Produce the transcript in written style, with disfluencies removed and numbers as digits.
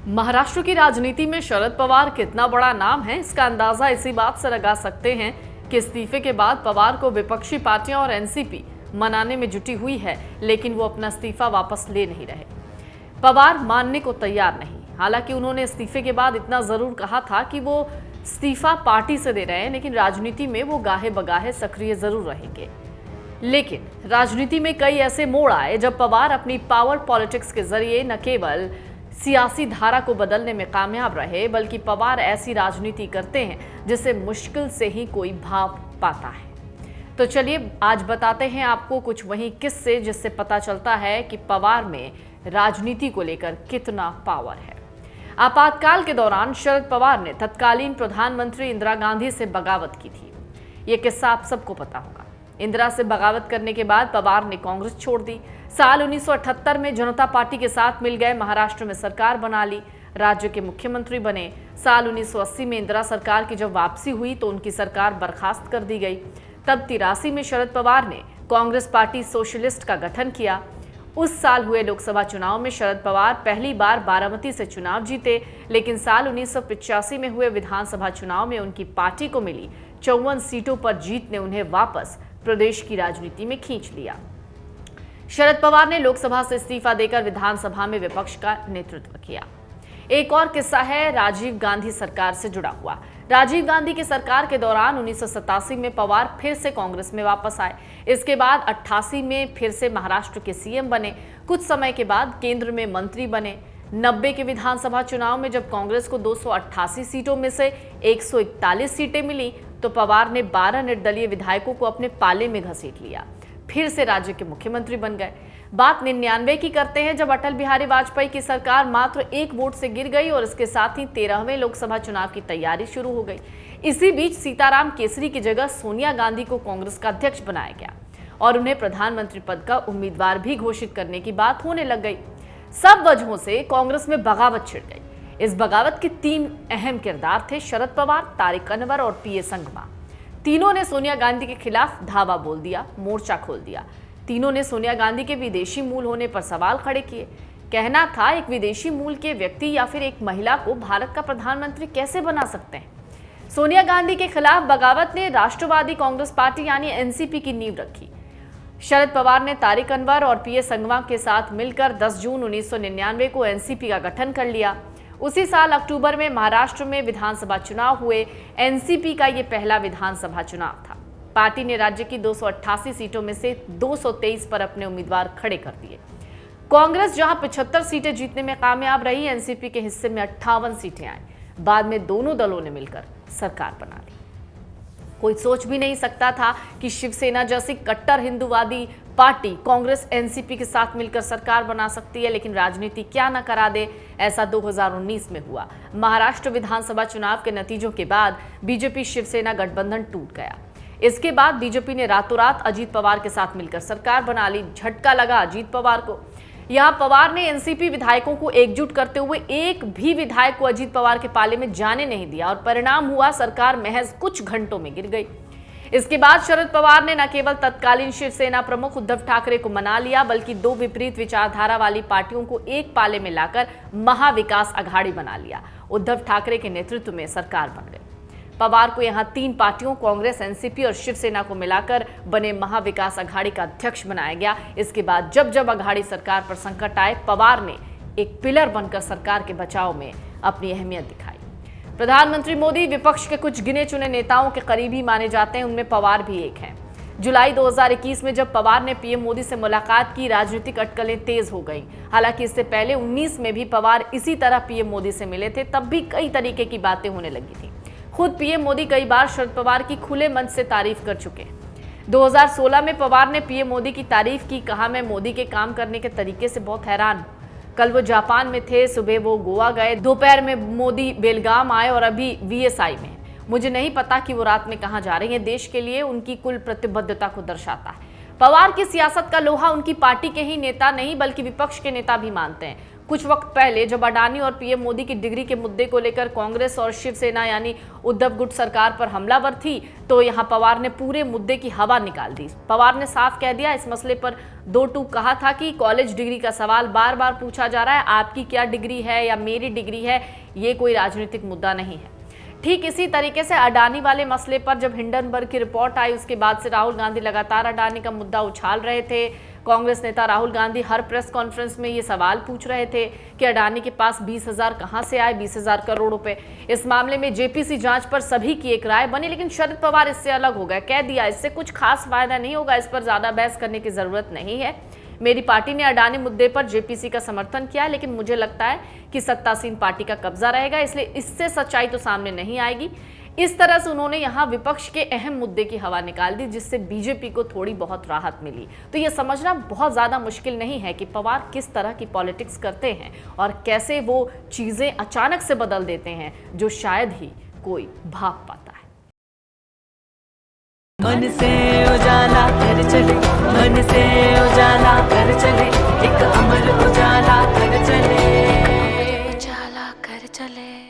महाराष्ट्र की राजनीति में शरद पवार कितना बड़ा नाम है, इसका अंदाजा इसी बात से लगा सकते हैं कि इस्तीफे के बाद पवार को विपक्षी पार्टियां और एनसीपी मनाने में जुटी हुई है, लेकिन वो अपना इस्तीफा वापस ले नहीं रहे। पवार मानने को तैयार नहीं। हालांकि उन्होंने इस्तीफे के बाद इतना जरूर कहा था कि वो इस्तीफा पार्टी से दे रहे हैं, लेकिन राजनीति में वो गाहे बगाहे सक्रिय जरूर रहेंगे। लेकिन राजनीति में कई ऐसे मोड़ आए जब पवार अपनी पावर पॉलिटिक्स के जरिए न केवल सियासी धारा को बदलने में कामयाब रहे, बल्कि पवार ऐसी राजनीति करते हैं जिसे मुश्किल से ही कोई भाप पाता है। तो चलिए आज बताते हैं आपको कुछ वही किस्से जिससे पता चलता है कि पवार में राजनीति को लेकर कितना पावर है। आपातकाल के दौरान शरद पवार ने तत्कालीन प्रधानमंत्री इंदिरा गांधी से बगावत की थी। ये किस्सा आप सबको पता होगा। इंदिरा से बगावत करने के बाद पवार ने कांग्रेस छोड़ दी। साल 1978 में जनता पार्टी के साथ मिल गए, महाराष्ट्र में सरकार बना ली, राज्य के मुख्यमंत्री बने। साल 1980 में इंदिरा सरकार की जब वापसी हुई तो उनकी सरकार बर्खास्त कर दी गई। तब 83 में शरद पवार ने कांग्रेस पार्टी सोशलिस्ट का गठन किया। उस साल हुए लोकसभा चुनाव में शरद पवार पहली बार बारामती से चुनाव जीते, लेकिन साल 1985 में हुए विधानसभा चुनाव में उनकी पार्टी को मिली 54 सीटों पर जीत ने उन्हें वापस प्रदेश की राजनीति में खींच लिया। शरद पवार ने लोकसभा से इस्तीफा देकर विधानसभा में विपक्ष का नेतृत्व किया। एक और किस्सा है राजीव गांधी सरकार से जुड़ा हुआ। राजीव गांधी की सरकार के दौरान 1987 में पवार फिर से कांग्रेस में वापस आए। इसके बाद 88 में फिर से महाराष्ट्र के सीएम बने। कुछ समय के बाद केंद्र में मंत्री बने। 90 के विधानसभा चुनाव में जब कांग्रेस को 288 सीटों में से 141 सीटें मिली तो पवार ने 12 निर्दलीय विधायकों को अपने पाले में घसीट लिया। फिर से राज्य के मुख्यमंत्री बन गए। बात 99 की करते हैं, जब अटल बिहारी वाजपेयी की सरकार मात्र 1 वोट से गिर गई और इसके साथ ही 13वें लोकसभा चुनाव की तैयारी शुरू हो गई। इसी बीच सीताराम केसरी की जगह सोनिया गांधी को कांग्रेस का अध्यक्ष बनाया गया और उन्हें प्रधानमंत्री पद का उम्मीदवार भी घोषित करने की बात होने लग गई। सब वजहों से कांग्रेस में बगावत छिड़ गई। इस बगावत के 3 अहम किरदार थे: शरद पवार, तारिक अनवर और पीए संगमा। तीनों ने सोनिया गांधी के खिलाफ धावा बोल दिया, मोर्चा खोल दिया। तीनों ने सोनिया गांधी के विदेशी मूल होने पर सवाल खड़े किए। कहना था, एक विदेशी मूल के व्यक्ति या फिर एक महिला को भारत का प्रधानमंत्री कैसे बना सकते हैं। सोनिया गांधी के खिलाफ बगावत ने राष्ट्रवादी कांग्रेस पार्टी यानी एनसीपी की नींव रखी। शरद पवार ने तारिक अनवर और पीए संगमा के साथ मिलकर 10 जून 1999 को एनसीपी का गठन कर लिया। उसी साल अक्टूबर में महाराष्ट्र में विधानसभा चुनाव हुए। एनसीपी का ये पहला विधानसभा चुनाव था। पार्टी ने राज्य की 288 सीटों में से 223 पर अपने उम्मीदवार खड़े कर दिए। कांग्रेस जहां 75 सीटें जीतने में कामयाब रही, एनसीपी के हिस्से में 58 सीटें आई। बाद में दोनों दलों ने मिलकर सरकार बना ली। कोई सोच भी नहीं सकता था कि शिवसेना जैसी कट्टर हिंदूवादी पार्टी कांग्रेस एनसीपी के साथ मिलकर सरकार बना सकती है, लेकिन राजनीति क्या न करा दे। ऐसा 2019 में हुआ। महाराष्ट्र विधानसभा चुनाव के नतीजों के बाद बीजेपी शिवसेना गठबंधन टूट गया। इसके बाद बीजेपी ने रातों रात अजीत पवार के साथ मिलकर सरकार बना ली। झटका लगा अजीत पवार को। यहां पवार ने एनसीपी विधायकों को एकजुट करते हुए एक भी विधायक को अजीत पवार के पाले में जाने नहीं दिया और परिणाम हुआ, सरकार महज कुछ घंटों में गिर गई। इसके बाद शरद पवार ने न केवल तत्कालीन शिवसेना प्रमुख उद्धव ठाकरे को मना लिया, बल्कि 2 विपरीत विचारधारा वाली पार्टियों को एक पाले में लाकर महाविकास अघाड़ी बना लिया। उद्धव ठाकरे के नेतृत्व में सरकार बन गई। पवार को यहां 3 पार्टियों कांग्रेस, एनसीपी और शिवसेना को मिलाकर बने महाविकास अघाड़ी का अध्यक्ष बनाया गया। इसके बाद जब जब अघाड़ी सरकार पर संकट आए, पवार ने एक पिलर बनकर सरकार के बचाव में अपनी अहमियत दिखाई। प्रधानमंत्री मोदी विपक्ष के कुछ गिने चुने नेताओं के करीबी माने जाते हैं, उनमें पवार भी एक हैं। जुलाई 2021 में जब पवार ने पीएम मोदी से मुलाकात की, राजनीतिक अटकलें तेज हो गईं। हालांकि इससे पहले 19 में भी पवार इसी तरह पीएम मोदी से मिले थे, तब भी कई तरीके की बातें होने लगी थी। खुद पीएम मोदी कई बार शरद पवार की खुले मन से तारीफ कर चुके हैं। 2016 में पवार ने पीएम मोदी की तारीफ की। कहा, मैं मोदी के काम करने के तरीके से बहुत हैरान हूं। कल वो जापान में थे, सुबह वो गोवा गए, दोपहर में मोदी बेलगाम आए और अभी वीएसआई में। मुझे नहीं पता कि वो रात में कहां जा रहे हैं। देश के लिए उनकी कुल प्रतिबद्धता को दर्शाता है। पवार की सियासत का लोहा उनकी पार्टी के ही नेता नहीं बल्कि विपक्ष के नेता भी मानते हैं। कुछ वक्त पहले जब अडानी और पीएम मोदी की डिग्री के मुद्दे को लेकर कांग्रेस और शिवसेना यानी उद्धव गुट सरकार पर हमलावर थी, तो यहां पवार ने पूरे मुद्दे की हवा निकाल दी। पवार ने साफ कह दिया, इस मसले पर दो टूक कहा था कि कॉलेज डिग्री का सवाल बार बार पूछा जा रहा है, आपकी क्या डिग्री है या मेरी डिग्री है, ये कोई राजनीतिक मुद्दा नहीं है। ठीक इसी तरीके से अडानी वाले मसले पर जब हिंडनबर्ग की रिपोर्ट आई, उसके बाद से राहुल गांधी लगातार अडानी का मुद्दा उछाल रहे थे। कांग्रेस नेता राहुल गांधी हर प्रेस कॉन्फ्रेंस में ये सवाल पूछ रहे थे कि अडानी के पास 20,000 कहां से आए, 20,000 करोड़ रुपए। इस मामले में जेपीसी जांच पर सभी की एक राय बनी, लेकिन शरद पवार इससे अलग हो गए। कह दिया इससे कुछ खास फायदा नहीं होगा, इस पर ज्यादा बहस करने की जरूरत नहीं है। मेरी पार्टी ने अडानी मुद्दे पर जेपीसी का समर्थन किया, लेकिन मुझे लगता है कि सत्तासीन पार्टी का कब्जा रहेगा, इसलिए इससे सच्चाई तो सामने नहीं आएगी। इस तरह से उन्होंने यहां विपक्ष के अहम मुद्दे की हवा निकाल दी, जिससे बीजेपी को थोड़ी बहुत राहत मिली। तो यह समझना बहुत ज्यादा मुश्किल नहीं है कि पवार किस तरह की पॉलिटिक्स करते हैं और कैसे वो चीजें अचानक से बदल देते हैं, जो शायद ही कोई भाप पाता है। मन से उजाला कर चले, मन से उजाला कर चले, एक अमर उजाला कर चले, उजाला कर चले।